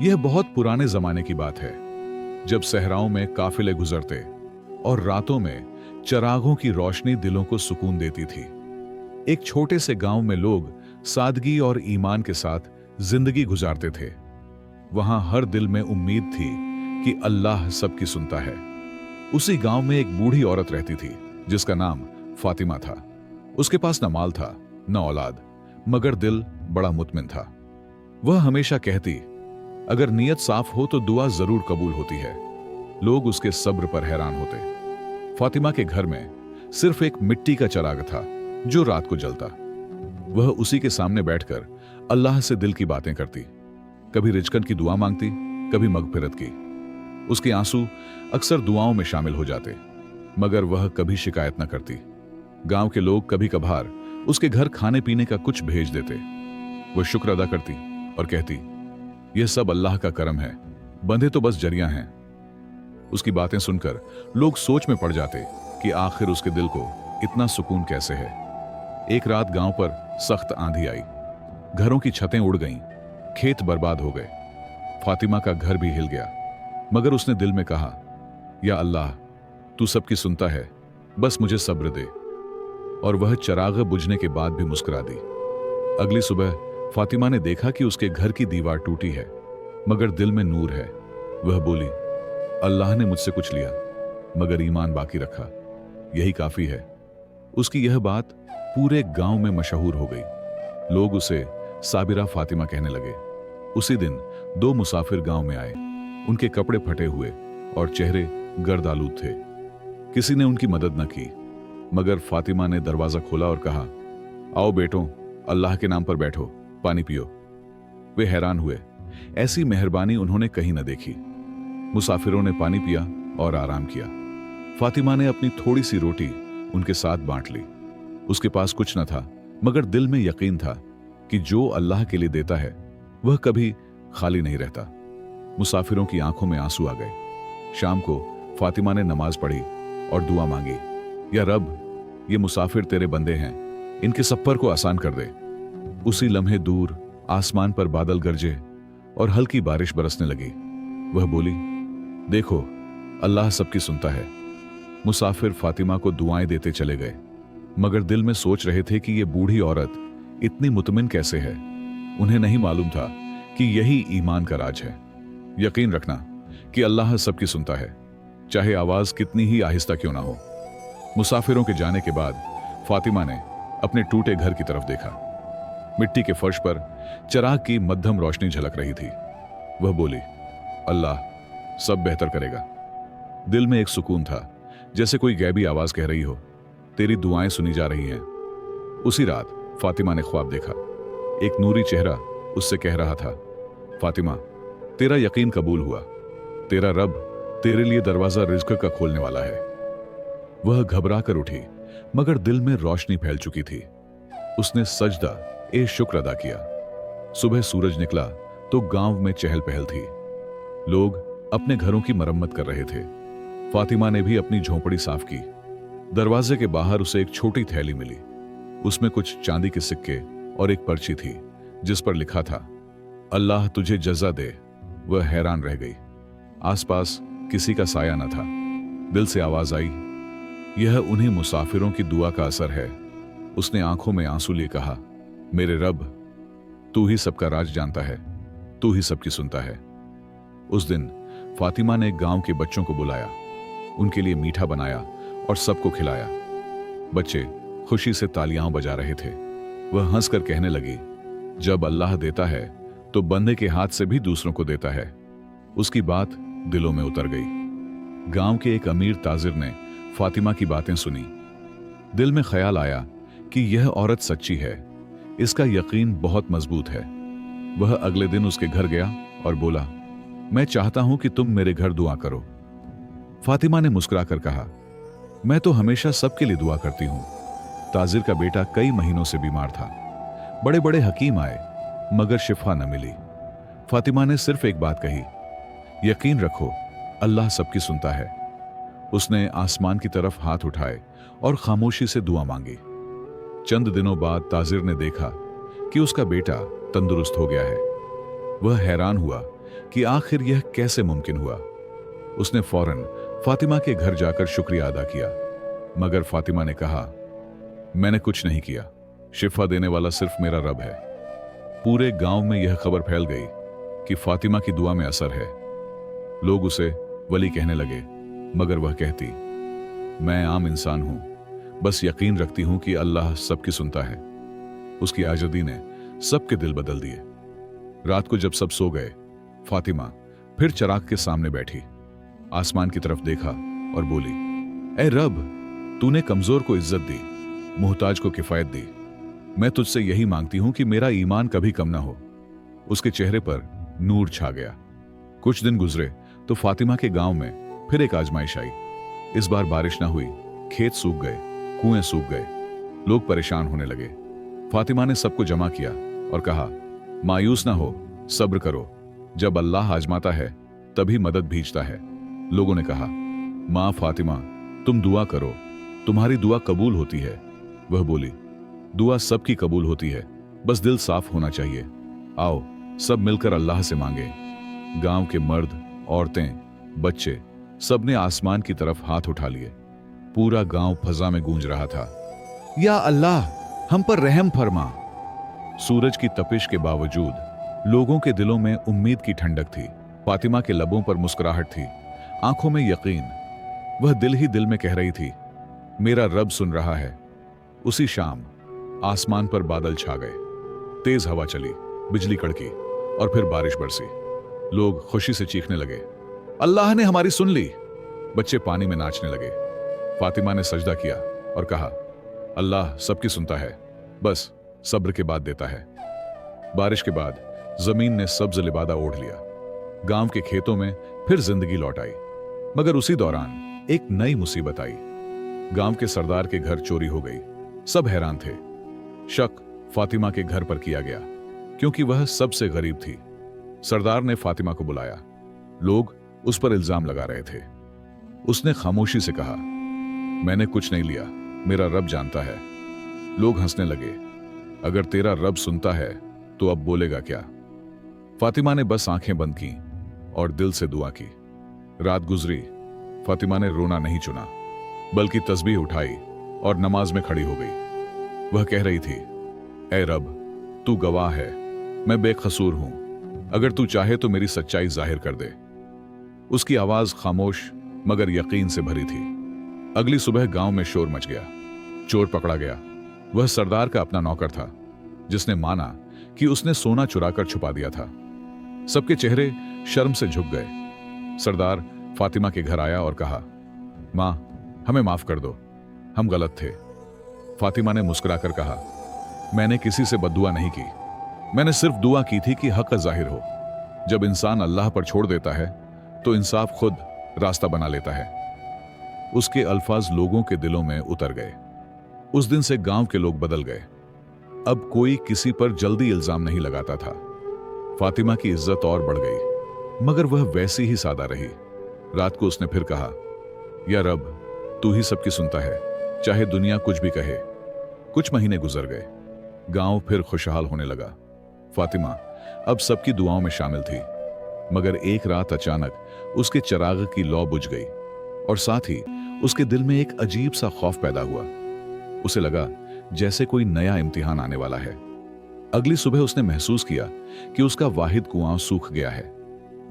यह बहुत पुराने जमाने की बात है, जब सहराओं में काफिले गुजरते और रातों में चरागों की रोशनी दिलों को सुकून देती थी। एक छोटे से गांव में लोग सादगी और ईमान के साथ जिंदगी गुजारते थे। वहां हर दिल में उम्मीद थी कि अल्लाह सबकी सुनता है। उसी गांव में एक बूढ़ी औरत रहती थी जिसका नाम फातिमा था। उसके पास न माल था न औलाद, मगर दिल बड़ा मुतमिन था। वह हमेशा कहती, अगर नीयत साफ हो तो दुआ जरूर कबूल होती है। लोग उसके सब्र पर हैरान होते। फातिमा के घर में सिर्फ एक मिट्टी का चिराग था जो रात को जलता। वह उसी के सामने बैठकर अल्लाह से दिल की बातें करती, कभी रिजकन की दुआ मांगती, कभी मगफिरत की। उसके आंसू अक्सर दुआओं में शामिल हो जाते, मगर वह कभी शिकायत न करती। गांव के लोग कभी कभार उसके घर खाने पीने का कुछ भेज देते। वह शुक्र अदा करती और कहती, यह सब अल्लाह का करम है, बंदे तो बस जरिया हैं। उसकी बातें सुनकर लोग सोच में पड़ जाते कि आखिर उसके दिल को इतना सुकून कैसे है। एक रात गांव पर सख्त आंधी आई, घरों की छतें उड़ गईं, खेत बर्बाद हो गए। फातिमा का घर भी हिल गया, मगर उसने दिल में कहा, या अल्लाह, तू सबकी सुनता है, बस मुझे सब्र दे। और वह चिराग बुझने के बाद भी मुस्कुरा दी। अगली सुबह फातिमा ने देखा कि उसके घर की दीवार टूटी है, मगर दिल में नूर है। वह बोली, अल्लाह ने मुझसे कुछ लिया, मगर ईमान बाकी रखा, यही काफी है। उसकी यह बात पूरे गांव में मशहूर हो गई। लोग उसे साबिरा फातिमा कहने लगे। उसी दिन दो मुसाफिर गांव में आए। उनके कपड़े फटे हुए और चेहरे गर्द आलूद थे। किसी ने उनकी मदद न की, मगर फातिमा ने दरवाजा खोला और कहा, आओ बेटों, अल्लाह के नाम पर बैठो, पानी पियो। वे हैरान हुए, ऐसी मेहरबानी उन्होंने कहीं न देखी। मुसाफिरों ने पानी पिया और आराम किया। फातिमा ने अपनी थोड़ी सी रोटी उनके साथ बांट ली। उसके पास कुछ न था, मगर दिल में यकीन था कि जो अल्लाह के लिए देता है वह कभी खाली नहीं रहता। मुसाफिरों की आंखों में आंसू आ गए। शाम को फातिमा ने नमाज पढ़ी और दुआ मांगी, या रब, ये मुसाफिर तेरे बंदे हैं, इनके सफर को आसान कर दे। उसी लम्हे दूर आसमान पर बादल गरजे और हल्की बारिश बरसने लगी। वह बोली, देखो, अल्लाह सबकी सुनता है। मुसाफिर फातिमा को दुआएं देते चले गए, मगर दिल में सोच रहे थे कि यह बूढ़ी औरत इतनी मुतमिन कैसे है। उन्हें नहीं मालूम था कि यही ईमान का राज है। यकीन रखना कि अल्लाह सबकी सुनता है, चाहे आवाज कितनी ही आहिस्ता क्यों ना हो। मुसाफिरों के जाने के बाद फातिमा ने अपने टूटे घर की तरफ देखा। मिट्टी के फर्श पर चिराग की मध्यम रोशनी झलक रही थी। वह बोली, अल्लाह सब बेहतर करेगा। दिल में एक सुकून था, जैसे कोई गैबी आवाज कह रही हो, तेरी दुआएं सुनी जा रही हैं। उसी रात फातिमा ने ख्वाब देखा। एक नूरी चेहरा उससे कह रहा था, फातिमा, तेरा यकीन कबूल हुआ, तेरा रब तेरे लिए दरवाजा रिज़्क का खोलने वाला है। वह घबरा कर उठी, मगर दिल में रोशनी फैल चुकी थी। उसने सजदा ए शुक्र अदा किया। सुबह सूरज निकला तो गांव में चहल पहल थी। लोग अपने घरों की मरम्मत कर रहे थे। फातिमा ने भी अपनी झोंपड़ी साफ की। दरवाजे के बाहर उसे एक छोटी थैली मिली। उसमें कुछ चांदी के सिक्के और एक पर्ची थी जिस पर लिखा था, अल्लाह तुझे जज़ा दे। वह हैरान रह गई। आसपास किसी का साया न था। दिल से आवाज आई, यह उन्हीं मुसाफिरों की दुआ का असर है। उसने आंखों में आंसू लिए कहा, मेरे रब, तू ही सबका राज जानता है, तू ही सबकी सुनता है। उस दिन फातिमा ने गांव के बच्चों को बुलाया, उनके लिए मीठा बनाया और सबको खिलाया। बच्चे खुशी से तालियां बजा रहे थे। वह हंसकर कहने लगी, जब अल्लाह देता है तो बंदे के हाथ से भी दूसरों को देता है। उसकी बात दिलों में उतर गई। गांव के एक अमीर ताजिर ने फातिमा की बातें सुनी। दिल में ख्याल आया कि यह औरत सच्ची है, इसका यकीन बहुत मजबूत है। वह अगले दिन उसके घर गया और बोला, मैं चाहता हूं कि तुम मेरे घर दुआ करो। फातिमा ने मुस्कुराकर कहा, मैं तो हमेशा सबके लिए दुआ करती हूं। ताजिर का बेटा कई महीनों से बीमार था। बड़े बड़े हकीम आए, मगर शिफा न मिली। फातिमा ने सिर्फ एक बात कही, यकीन रखो, अल्लाह सबकी सुनता है। उसने आसमान की तरफ हाथ उठाए और खामोशी से दुआ मांगी। चंद दिनों बाद ताजिर ने देखा कि उसका बेटा तंदुरुस्त हो गया है। वह हैरान हुआ कि आखिर यह कैसे मुमकिन हुआ। उसने फौरन फातिमा के घर जाकर शुक्रिया अदा किया, मगर फातिमा ने कहा, मैंने कुछ नहीं किया, शिफा देने वाला सिर्फ मेरा रब है। पूरे गांव में यह खबर फैल गई कि फातिमा की दुआ में असर है। लोग उसे वली कहने लगे, मगर वह कहती, मैं आम इंसान हूं, बस यकीन रखती हूं कि अल्लाह सबकी सुनता है। उसकी आजादी ने सबके दिल बदल दिए। रात को जब सब सो गए, फातिमा फिर चिराग के सामने बैठी, आसमान की तरफ देखा और बोली, ऐ रब, तूने कमजोर को इज्जत दी, मुहताज को किफायत दी। मैं तुझसे यही मांगती हूं कि मेरा ईमान कभी कम ना हो। उसके चेहरे पर नूर छा गया। कुछ दिन गुजरे तो फातिमा के गांव में फिर एक आजमाइश आई। इस बार बारिश ना हुई, खेत सूख गए, कुएं सूख गए, लोग परेशान होने लगे। फातिमा ने सबको जमा किया और कहा, मायूस ना हो, सब्र करो, जब अल्लाह आजमाता है तभी मदद भेजता है। लोगों ने कहा, मां फातिमा, तुम दुआ करो, तुम्हारी दुआ कबूल होती है। वह बोली, दुआ सबकी कबूल होती है, बस दिल साफ होना चाहिए। आओ सब मिलकर अल्लाह से मांगे। गांव के मर्द, औरतें, बच्चे सबने आसमान की तरफ हाथ उठा लिए। पूरा गांव फजा में गूंज रहा था, या अल्लाह, हम पर रहम फरमा। सूरज की तपिश के बावजूद लोगों के दिलों में उम्मीद की ठंडक थी। फातिमा के लबों पर मुस्कुराहट थी, आंखों में यकीन। वह दिल ही दिल में कह रही थी, मेरा रब सुन रहा है। उसी शाम आसमान पर बादल छा गए, तेज हवा चली, बिजली कड़की और फिर बारिश बरसी। लोग खुशी से चीखने लगे, अल्लाह ने हमारी सुन ली। बच्चे पानी में नाचने लगे। फातिमा ने सजदा किया और कहा, अल्लाह सबकी सुनता है, बस सब्र के बाद देता है। बारिश के बाद जमीन ने सब्ज लिबादा ओढ़ लिया। गांव के खेतों में फिर जिंदगी लौट आई। मगर उसी दौरान एक नई मुसीबत आई। गांव के सरदार के घर चोरी हो गई। सब हैरान थे। शक फातिमा के घर पर किया गया, क्योंकि वह सबसे गरीब थी। सरदार ने फातिमा को बुलाया। लोग उस पर इल्जाम लगा रहे थे। उसने खामोशी से कहा, मैंने कुछ नहीं लिया, मेरा रब जानता है। लोग हंसने लगे। अगर तेरा रब सुनता है तो अब बोलेगा क्या? फातिमा ने बस आंखें बंद की और दिल से दुआ की। रात गुजरी। फातिमा ने रोना नहीं चुना, बल्कि तस्बीह उठाई और नमाज में खड़ी हो गई। वह कह रही थी, ऐ रब, तू गवाह है, मैं बेकसूर हूं। अगर तू चाहे तो मेरी सच्चाई जाहिर कर दे। उसकी आवाज खामोश मगर यकीन से भरी थी। अगली सुबह गांव में शोर मच गया। चोर पकड़ा गया। वह सरदार का अपना नौकर था, जिसने माना कि उसने सोना चुराकर छुपा दिया था। सबके चेहरे शर्म से झुक गए। सरदार फातिमा के घर आया और कहा, मां, हमें माफ कर दो, हम गलत थे। फातिमा ने मुस्कुराकर कहा, मैंने किसी से बद्दुआ नहीं की, मैंने सिर्फ दुआ की थी कि हक जाहिर हो। जब इंसान अल्लाह पर छोड़ देता है तो इंसाफ खुद रास्ता बना लेता है। उसके अल्फाज लोगों के दिलों में उतर गए। उस दिन से गांव के लोग बदल गए। अब कोई किसी पर जल्दी इल्जाम नहीं लगाता था। फातिमा की इज्जत और बढ़ गई, मगर वह वैसी ही सादा रही। रात को उसने फिर कहा, या रब, तू ही सबकी सुनता है, चाहे दुनिया कुछ भी कहे। कुछ महीने गुजर गए। गांव फिर खुशहाल होने लगा। फातिमा अब सबकी दुआओं में शामिल थी। मगर एक रात अचानक उसके चिराग की लौ बुझ गई और साथ ही उसके दिल में एक अजीब सा खौफ पैदा हुआ। उसे लगा जैसे कोई नया इम्तिहान आने वाला है। अगली सुबह उसने महसूस किया कि उसका वाहिद कुआं सूख गया है,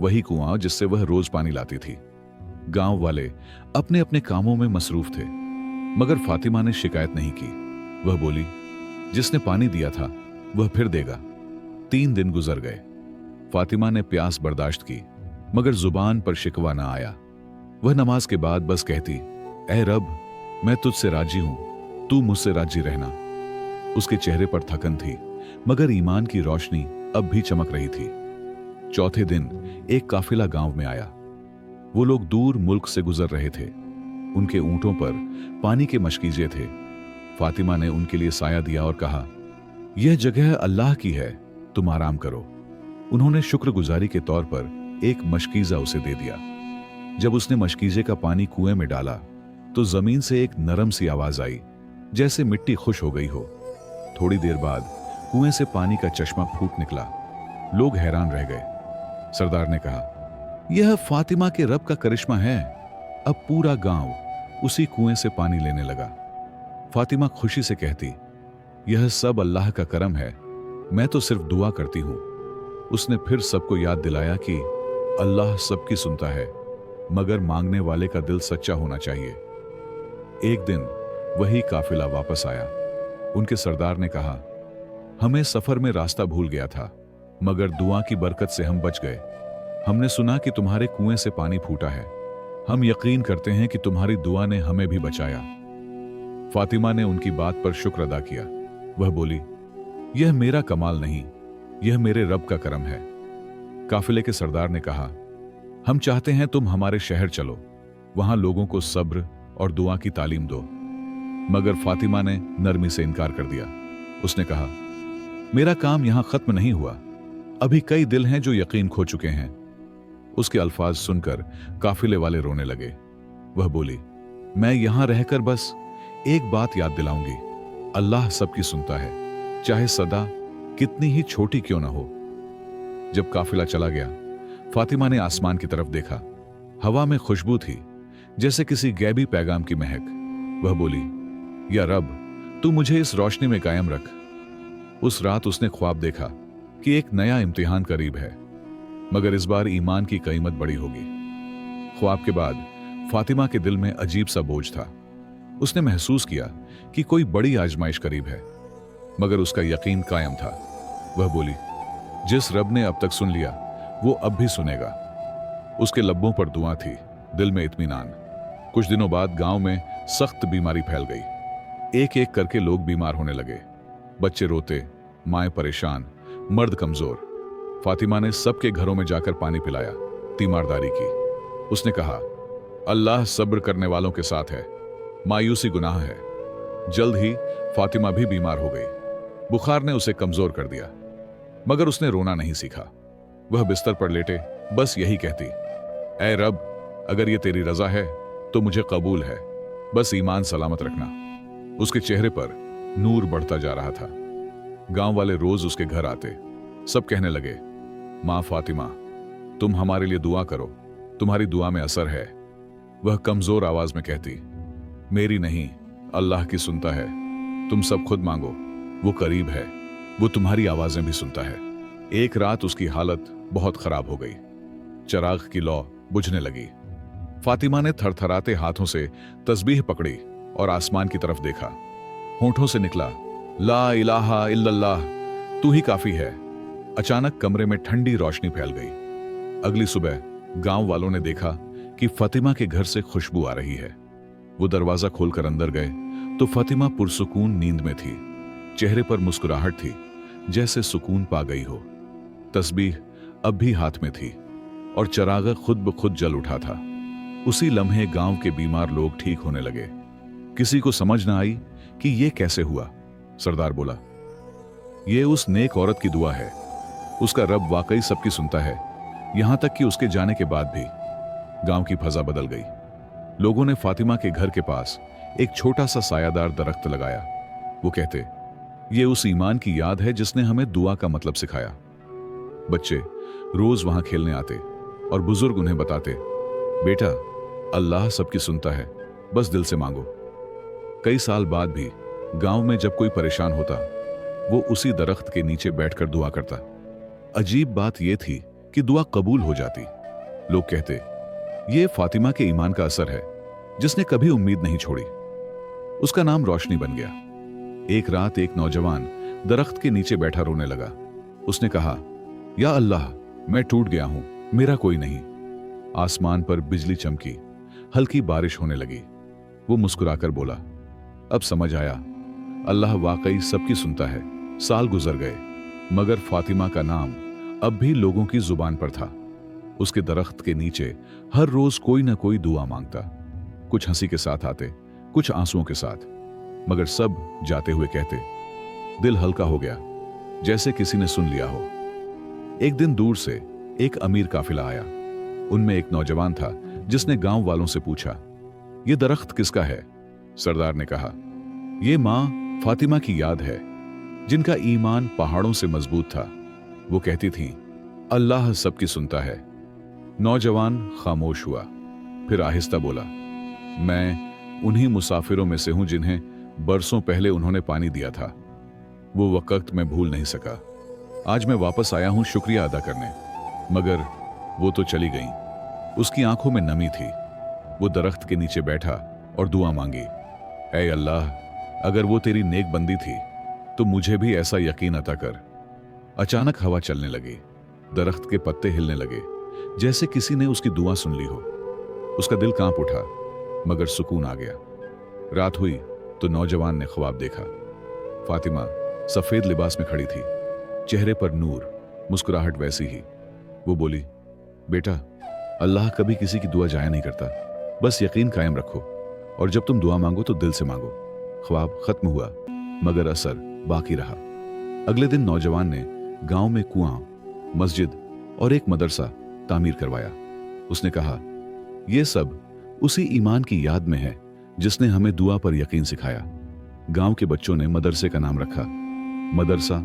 वही कुआं जिससे वह रोज पानी लाती थी। गांव वाले अपने अपने कामों में मसरूफ थे, मगर फातिमा ने शिकायत नहीं की। वह बोली, जिसने पानी दिया था वह फिर देगा। 3 दिन गुजर गए। फातिमा ने प्यास बर्दाश्त की, मगर जुबान पर शिकवा ना आया। वह नमाज के बाद बस कहती, ऐ रब, मैं तुझसे राजी हूं, तू मुझसे राजी रहना। उसके चेहरे पर थकन थी, मगर ईमान की रोशनी अब भी चमक रही थी। चौथे दिन एक काफिला गांव में आया। वो लोग दूर मुल्क से गुजर रहे थे। उनके ऊंटों पर पानी के मशकीजे थे। फातिमा ने उनके लिए साया दिया और कहा, यह जगह अल्लाह की है, तुम आराम करो। उन्होंने शुक्रगुजारी के तौर पर एक मशकीजा उसे दे दिया। जब उसने मशकीजे का पानी कुएं में डाला तो जमीन से एक नरम सी आवाज आई, जैसे मिट्टी खुश हो गई हो। थोड़ी देर बाद कुएं से पानी का चश्मा फूट निकला। लोग हैरान रह गए। सरदार ने कहा, यह फातिमा के रब का करिश्मा है। अब पूरा गांव उसी कुएं से पानी लेने लगा। फातिमा खुशी से कहती, यह सब अल्लाह का करम है, मैं तो सिर्फ दुआ करती हूं। उसने फिर सबको याद दिलाया कि अल्लाह सबकी सुनता है, मगर मांगने वाले का दिल सच्चा होना चाहिए। एक दिन वही काफिला वापस आया। उनके सरदार ने कहा, हमें सफर में रास्ता भूल गया था, मगर दुआ की बरकत से हम बच गए। हमने सुना कि तुम्हारे कुएं से पानी फूटा है। हम यकीन करते हैं कि तुम्हारी दुआ ने हमें भी बचाया। फातिमा ने उनकी बात पर शुक्र अदा किया। वह बोली, यह मेरा कमाल नहीं, यह मेरे रब का करम है। काफिले के सरदार ने कहा, हम चाहते हैं तुम हमारे शहर चलो, वहां लोगों को सब्र और दुआ की तालीम दो। मगर फातिमा ने नरमी से इनकार कर दिया। उसने कहा, मेरा काम यहां खत्म नहीं हुआ, अभी कई दिल हैं जो यकीन खो चुके हैं। उसके अल्फाज सुनकर काफिले वाले रोने लगे। वह बोली, मैं यहां रहकर बस एक बात याद दिलाऊंगी, अल्लाह सबकी सुनता है, चाहे सदा कितनी ही छोटी क्यों ना हो। जब काफिला चला गया, फातिमा ने आसमान की तरफ देखा। हवा में खुशबू थी, जैसे किसी गैबी पैगाम की महक। वह बोली, या रब, तू मुझे इस रोशनी में कायम रख। उस रात उसने ख्वाब देखा कि एक नया इम्तिहान करीब है, मगर इस बार ईमान की कीमत बड़ी होगी। ख्वाब के बाद फातिमा के दिल में अजीब सा बोझ था। उसने महसूस किया कि कोई बड़ी आजमाइश करीब है, मगर उसका यकीन कायम था। वह बोली, जिस रब ने अब तक सुन लिया वो अब भी सुनेगा। उसके लब्बों पर दुआ थी, दिल में इत्मीनान। कुछ दिनों बाद गांव में सख्त बीमारी फैल गई। एक एक करके लोग बीमार होने लगे। बच्चे रोते, माएं परेशान, मर्द कमजोर। फातिमा ने सबके घरों में जाकर पानी पिलाया, तीमारदारी की। उसने कहा, अल्लाह सब्र करने वालों के साथ है, मायूसी गुनाह है। जल्द ही फातिमा भी बीमार हो गई। बुखार ने उसे कमजोर कर दिया, मगर उसने रोना नहीं सीखा। वह बिस्तर पर लेटे बस यही कहती, ऐ रब, अगर ये तेरी रजा है तो मुझे कबूल है, बस ईमान सलामत रखना। उसके चेहरे पर नूर बढ़ता जा रहा था। गांव वाले रोज उसके घर आते। सब कहने लगे, मां फातिमा, तुम हमारे लिए दुआ करो, तुम्हारी दुआ में असर है। वह कमजोर आवाज में कहती, मेरी नहीं, अल्लाह की सुनता है। तुम सब खुद मांगो, वो करीब है, वो तुम्हारी आवाजें भी सुनता है। एक रात उसकी हालत बहुत खराब हो गई। चिराग की लौ बुझने लगी। फातिमा ने थरथराते हाथों से तस्बीह पकड़ी और आसमान की तरफ देखा। होंठों से निकला, ला इलाहा इल्लल्लाह, तू ही काफी है। अचानक कमरे में ठंडी रोशनी फैल गई। अगली सुबह गांव वालों ने देखा कि फातिमा के घर से खुशबू आ रही है। वो दरवाजा खोलकर अंदर गए तो फातिमा पुरसुकून नींद में थी। चेहरे पर मुस्कुराहट थी, जैसे सुकून पा गई हो। तस्बीह अब भी हाथ में थी और चिराग खुद ब खुद जल उठा था। उसी लम्हे गांव के बीमार लोग ठीक होने लगे। किसी को समझ ना आई कि ये कैसे हुआ। सरदार बोला, ये उस नेक औरत की दुआ है, उसका रब वाकई सबकी सुनता है। यहां तक कि उसके जाने के बाद भी गांव की फजा बदल गई। लोगों ने फातिमा के घर के पास एक छोटा सा सायादार दरख्त लगाया। वो कहते, ये उस ईमान की याद है जिसने हमें दुआ का मतलब सिखाया। बच्चे रोज वहां खेलने आते और बुजुर्ग उन्हें बताते, बेटा, अल्लाह सबकी सुनता है, बस दिल से मांगो। कई साल बाद भी गांव में जब कोई परेशान होता, वो उसी दरख्त के नीचे बैठकर दुआ करता। अजीब बात यह थी कि दुआ कबूल हो जाती। लोग कहते, ये फातिमा के ईमान का असर है, जिसने कभी उम्मीद नहीं छोड़ी। उसका नाम रोशनी बन गया। एक रात एक नौजवान दरख्त के नीचे बैठा रोने लगा। उसने कहा, या अल्लाह, मैं टूट गया हूं, मेरा कोई नहीं। आसमान पर बिजली चमकी, हल्की बारिश होने लगी। वो मुस्कुराकर बोला, अब समझ आया, अल्लाह वाकई सबकी सुनता है। साल गुजर गए, मगर फातिमा का नाम अब भी लोगों की जुबान पर था। उसके दरख्त के नीचे हर रोज कोई ना कोई दुआ मांगता। कुछ हंसी के साथ आते, कुछ आंसुओं के साथ, मगर सब जाते हुए कहते, दिल हल्का हो गया, जैसे किसी ने सुन लिया हो। एक दिन दूर से एक अमीर काफिला आया। उनमें एक नौजवान था जिसने गांव वालों से पूछा, यह दरख्त किसका है? सरदार ने कहा, यह मां फातिमा की याद है, जिनका ईमान पहाड़ों से मजबूत था। वो कहती थी, अल्लाह सबकी सुनता है। नौजवान खामोश हुआ, फिर आहिस्ता बोला, मैं उन्हीं मुसाफिरों में से हूं जिन्हें बरसों पहले उन्होंने पानी दिया था। वो वक्त मैं भूल नहीं सका। आज मैं वापस आया हूं शुक्रिया अदा करने। मगर वो तो चली गई। उसकी आंखों में नमी थी। वो दरख्त के नीचे बैठा और दुआ मांगी, ऐ अल्लाह, अगर वो तेरी नेक बंदी थी तो मुझे भी ऐसा यकीन अता कर। अचानक हवा चलने लगी, दरख्त के पत्ते हिलने लगे, जैसे किसी ने उसकी दुआ सुन ली हो। उसका दिल कांप उठा, मगर सुकून आ गया। रात हुई तो नौजवान ने ख्वाब देखा। फातिमा सफेद लिबास में खड़ी थी, चेहरे पर नूर, मुस्कुराहट वैसी ही। वो बोली, बेटा, अल्लाह कभी किसी की दुआ जाया नहीं करता, बस यकीन कायम रखो और जब तुम दुआ मांगो तो दिल से मांगो। ख्वाब खत्म हुआ, मगर असर बाकी रहा। अगले दिन नौजवान ने गांव में कुआं, मस्जिद और एक मदरसा तामीर करवाया। उसने कहा, यह सब उसी ईमान की याद में है जिसने हमें दुआ पर यकीन सिखाया। गांव के बच्चों ने मदरसे का नाम रखा, मदरसा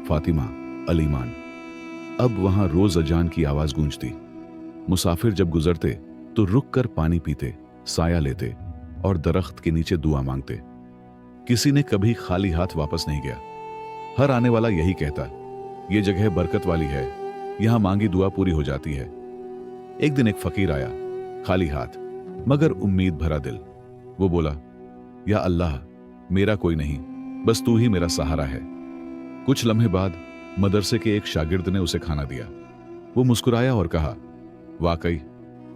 फातिमा अल ईमान। अब वहां रोज अजान की आवाज गूंजती। मुसाफिर जब गुजरते तो रुक कर पानी पीते, साया लेते और दरख्त के नीचे दुआ मांगते। किसी ने कभी खाली हाथ वापस नहीं गया। हर आने वाला यही कहता, यह जगह बरकत वाली है, यहां मांगी दुआ पूरी हो जाती है। एक दिन एक फकीर आया, खाली हाथ मगर उम्मीद भरा दिल। वो बोला, या अल्लाह, मेरा कोई नहीं, बस तू ही मेरा सहारा है। कुछ लम्हे बाद मदरसे के एक शागिर्द ने उसे खाना दिया। वो मुस्कुराया और कहा, वाकई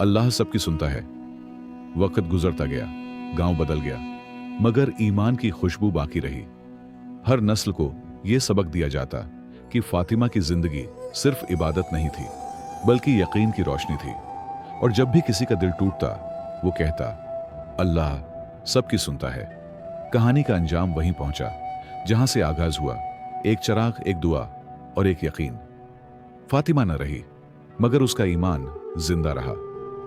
अल्लाह सबकी सुनता है। वक्त गुजरता गया, गांव बदल गया, मगर ईमान की खुशबू बाकी रही। हर नस्ल को यह सबक दिया जाता कि फातिमा की जिंदगी सिर्फ इबादत नहीं थी, बल्कि यकीन की रोशनी थी। और जब भी किसी का दिल टूटता, वो कहता, अल्लाह सबकी सुनता है। कहानी का अंजाम वहीं पहुंचा जहां से आगाज हुआ, एक चिराग, एक दुआ और एक यकीन। फातिमा न रही, मगर उसका ईमान जिंदा रहा।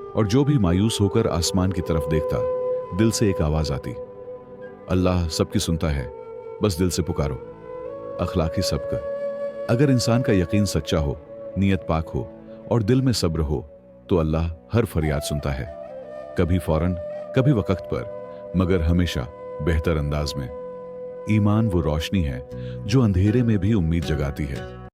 और जो भी मायूस होकर आसमान की तरफ देखता, दिल से एक आवाज आती, अल्लाह सबकी सुनता है, बस दिल से पुकारो। अखलाकी सबक। अगर इंसान का यकीन सच्चा हो, नीयत पाक हो और दिल में सब्र हो, तो अल्लाह हर फरियाद सुनता है। कभी फौरन, कभी वक्त पर, मगर हमेशा बेहतर अंदाज में। ईमान वो रोशनी है जो अंधेरे में भी उम्मीद जगाती है।